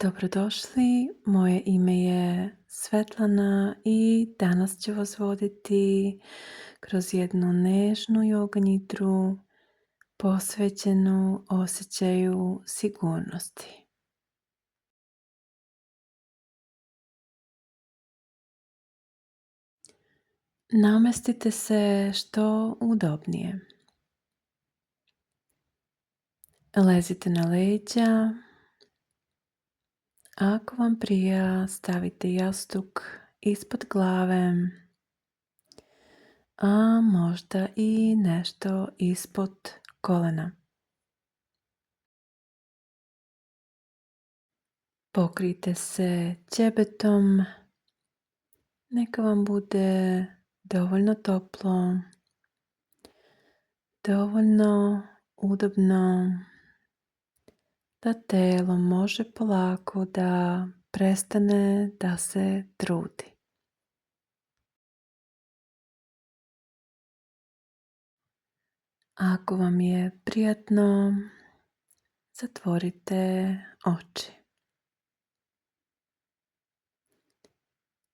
Dobrodošli, moje ime je Svetlana i danas ću vas voditi kroz jednu nežnu joga nidru posvećenu osjećaju sigurnosti. Namestite se što udobnije. Lezite na leđa. Ako vam prija, stavite jastuk ispod glave, a možda i nešto ispod kolena. Pokrijte se ćebetom, neka vam bude dovoljno toplo, dovoljno udobno da telo može polako da prestane da se trudi. Ako vam je prijatno, zatvorite oči.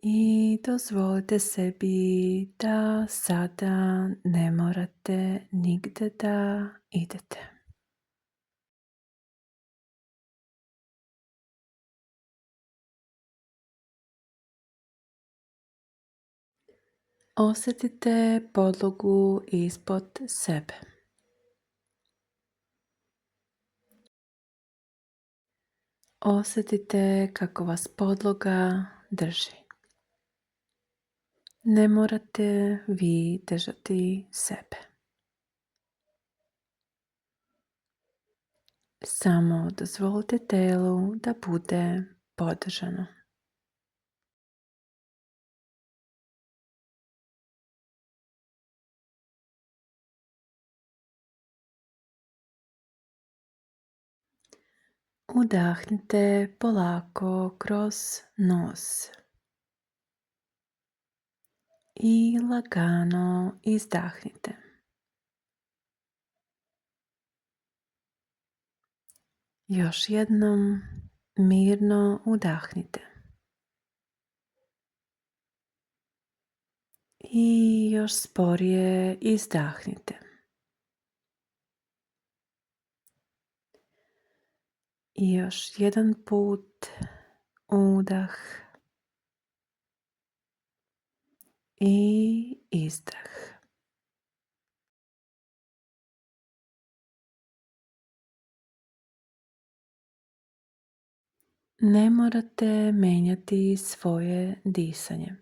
I dozvolite sebi da sada ne morate nigde da idete. Osjetite podlogu ispod sebe. Osjetite kako vas podloga drži. Ne morate vi držati sebe. Samo dozvolite telu da bude podržano. Udahnite polako kroz nos i lagano izdahnite. Još jednom mirno udahnite. I još sporije izdahnite. I još jedan put udah i izdah. Ne morate menjati svoje disanje.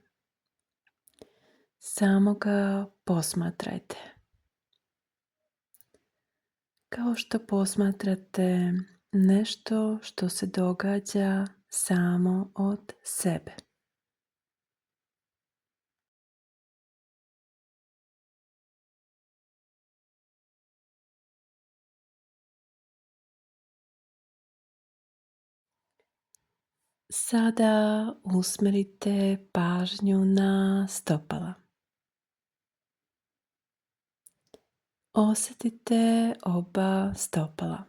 Samo ga posmatrajte. Kao što posmatrate nešto što se događa samo od sebe. Sada usmjerite pažnju na stopala. Osjetite oba stopala.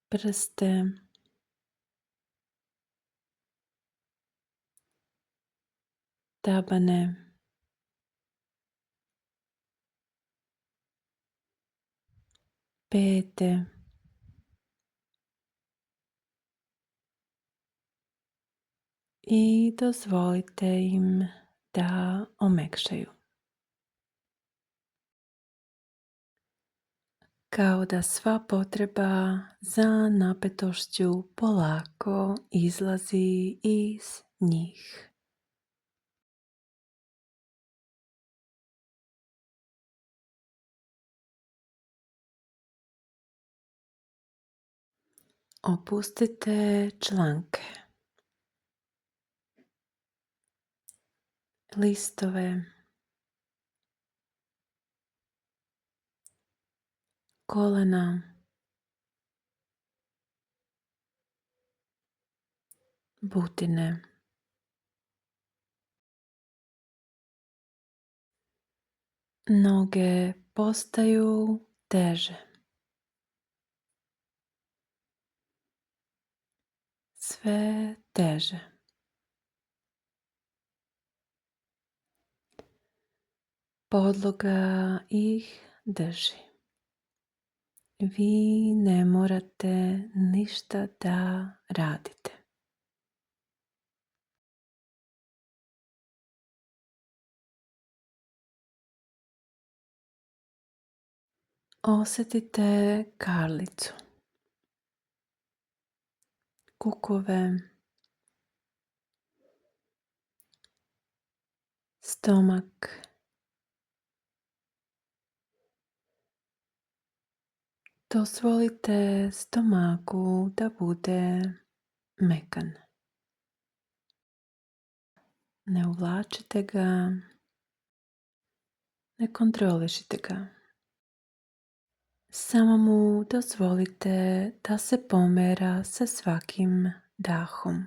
Prste, tabane, pete, i dozvolite im da omekšaju. Kao da sva potreba za napetošću polako izlazi iz njih. Opustite članke, listove, kolena, butine. Noge postaju teže. sve teže. Podloga ih drži. Vi ne morate ništa da radite. Osjetite karlicu, kukove, stomak. Dozvolite stomaku da bude mekan. Ne uvlačite ga, ne kontrolišite ga. Samo mu dozvolite da se pomera sa svakim dahom.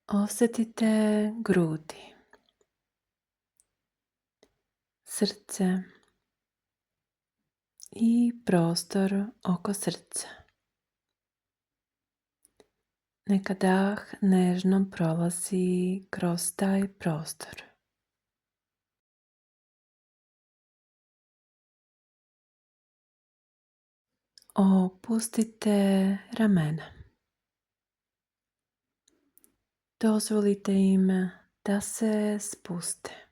Osjetite grudi, srce i prostor oko srca. Neka dah nežno prolazi kroz taj prostor. Opustite ramena. Dozvolite im da se spuste.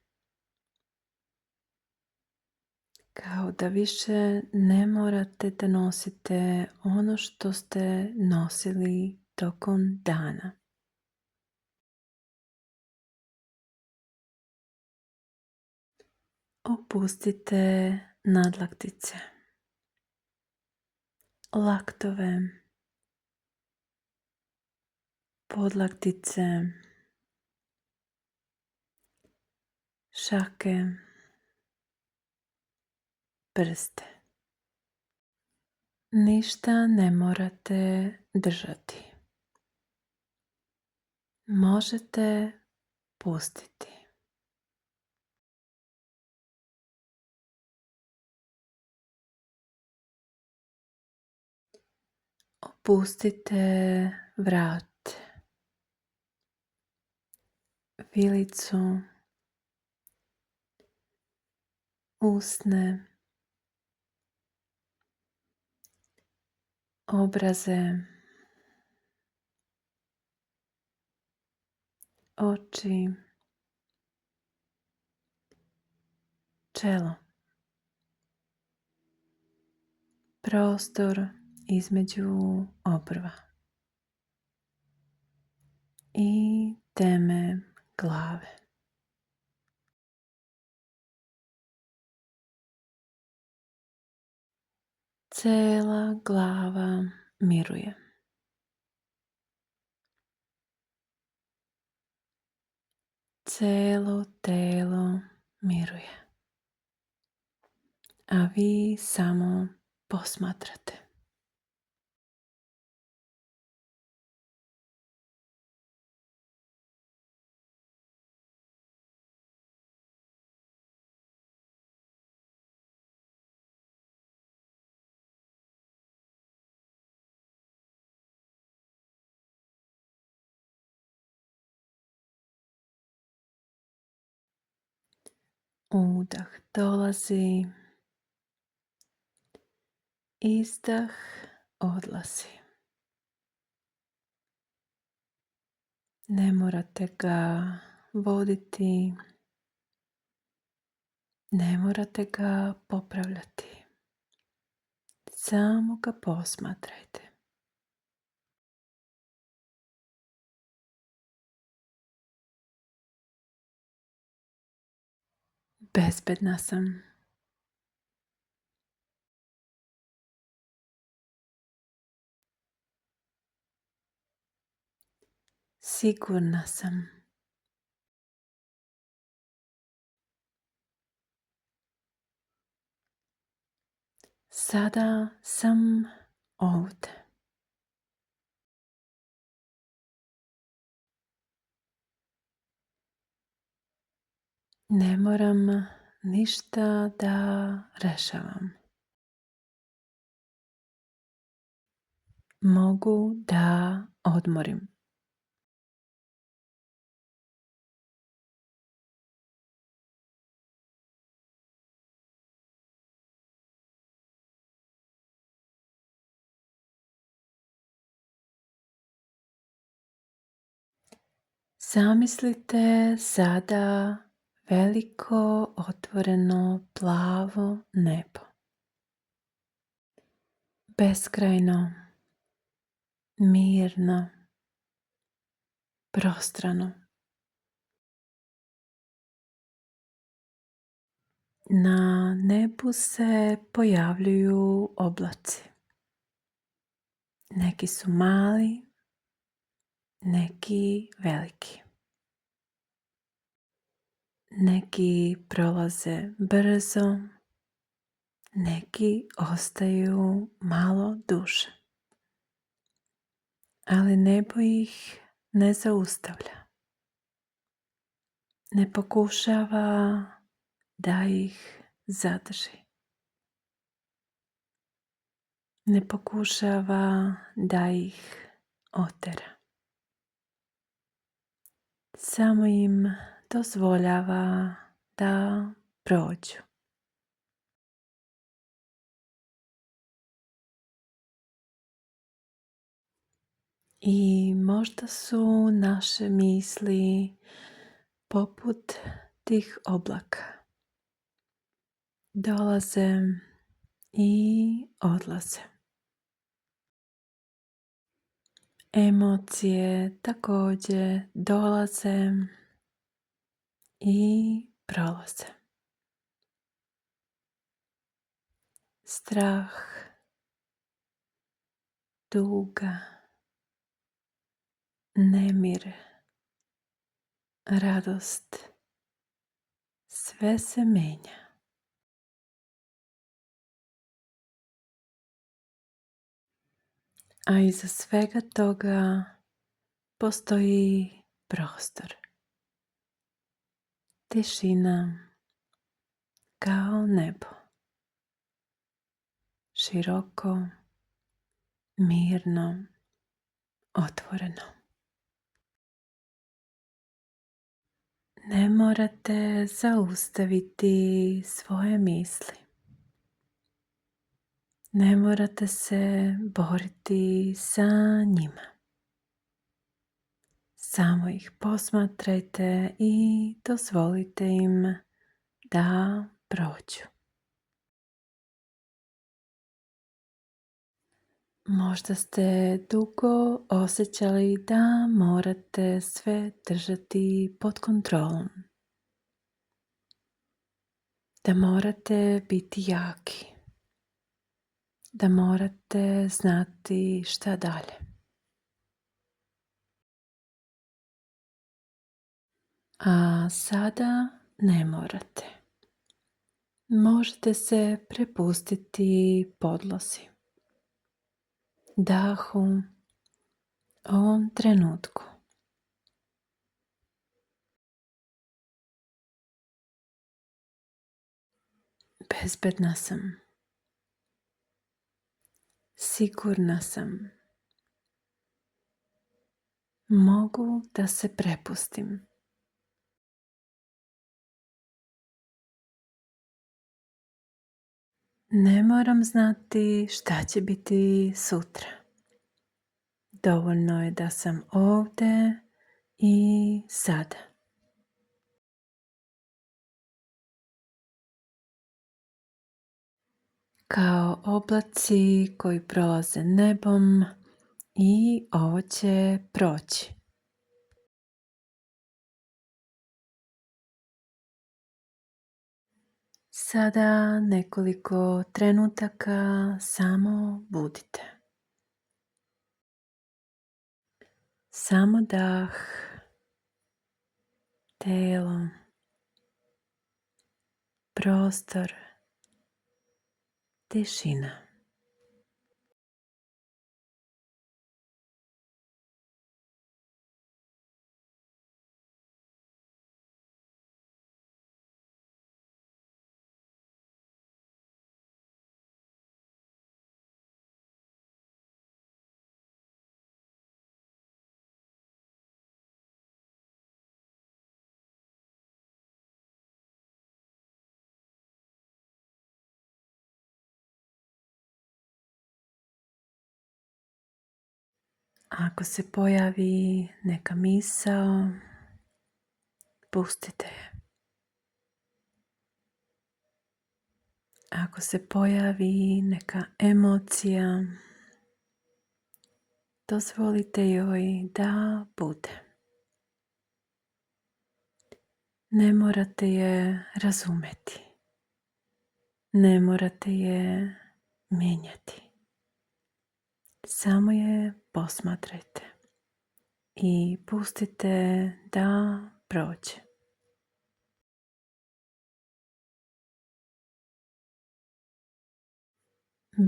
Kao da više ne morate da nosite ono što ste nosili tokom dana. Opustite nadlaktice, laktove, podlaktice, šake, prste. Ništa ne morate držati. Možete pustiti. Opustite vrat, vilicu, usne, obraze, oči, čelo, prostor između obrva i teme glave. Cela glava miruje. Celo telo miruje. A vi samo posmatrate. Udah dolazi, izdah odlazi. Ne morate ga voditi, ne morate ga popravljati. Samo ga posmatrajte. Bezbedna sam. Sigurna sam. Sada sam ovdje. Ne moram ništa da rešavam. mogu da odmorim. Zamislite sada veliko otvoreno plavo nebo. Beskrajno, mirno, prostrano. Na nebu se pojavljuju oblaci. Neki su mali, neki veliki. Neki prolaze brzo, neki ostaju malo duže. Ali nebo ih ne zaustavlja. Ne pokušava da ih zadrži. Ne pokušava da ih otera. Samo im dozvoljava da prođu. I možda su naše misli poput tih oblaka. Dolaze i odlaze. Emocije također dolaze i prolaze. Strah, tuga, nemir, radost, sve se menja. A iza svega toga postoji prostor. Tišina kao nebo. Široko, mirno, otvoreno. Ne morate zaustaviti svoje misli. Ne morate se boriti sa njima. Samo ih posmatrajte i dozvolite im da prođu. Možda ste dugo osjećali da morate sve držati pod kontrolom. Da morate biti jaki. Da morate znati šta dalje. A sada ne morate. Možete se prepustiti podlozi. Dahu, ovom trenutku. Bezbedna sam. Sigurna sam. Mogu da se prepustim. Ne moram znati šta će biti sutra. Dovoljno je da sam ovdje i sada. Kao oblaci koji prolaze nebom i ovo će proći. Sada nekoliko trenutaka samo budite. Samo dah, telo, prostor, tišina. Ako se pojavi neka misao, pustite je. Ako se pojavi neka emocija, dozvolite joj da bude. Ne morate je razumeti. Ne morate je mijenjati. Samo je posmatrajte i pustite da prođe.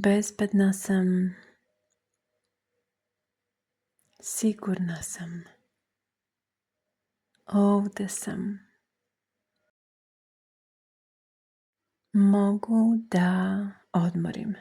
Bezbedna sam, sigurna sam, ovdje sam. Mogu da odmorim.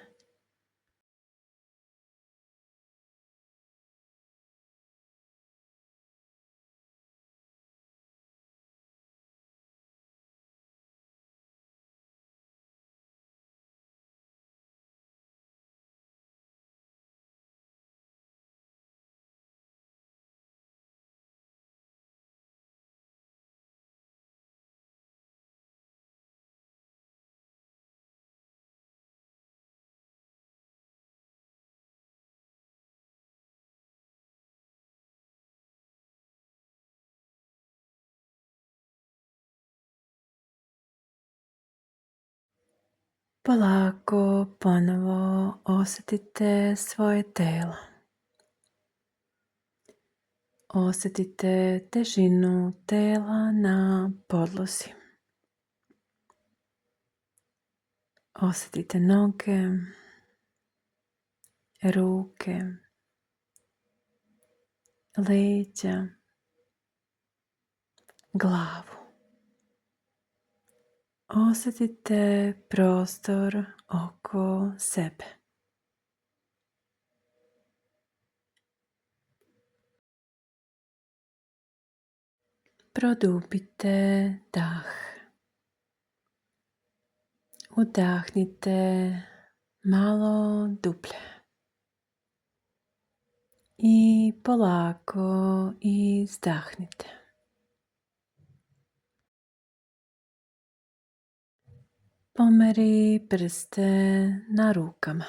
Polako ponovo osjetite svoje telo. Osjetite težinu tela na podlozi. Osjetite noge, ruke, leđa, glavu. Osjetite prostor oko sebe. Produbite dah. Udahnite malo dublje. I polako izdahnite. Pomeri prste na rukama.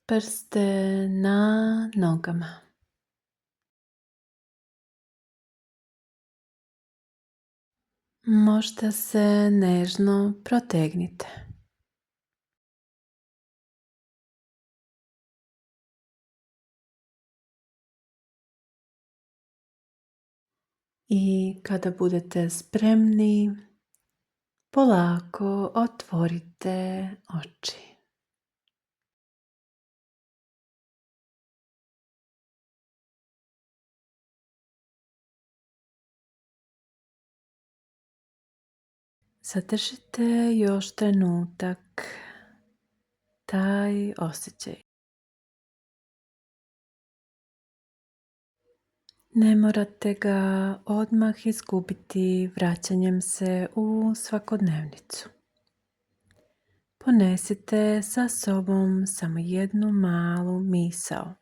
Prste na nogama. Možda se nežno protegnite. I kada budete spremni, polako otvorite oči. Zadržite još trenutak taj osjećaj. Ne morate ga odmah izgubiti vraćanjem se u svakodnevnicu. Ponesite sa sobom samo jednu malu misao.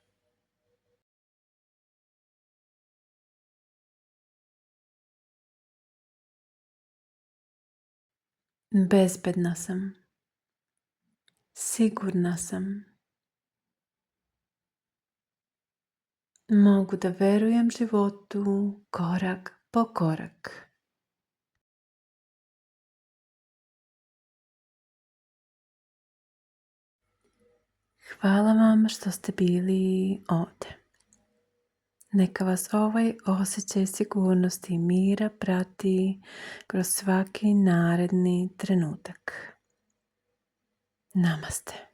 Bezbedna sam. Sigurna sam. Mogu da verujem životu korak po korak. Hvala vam što ste bili ovdje. Neka vas ovaj osjećaj sigurnosti i mira prati kroz svaki naredni trenutak. Namaste.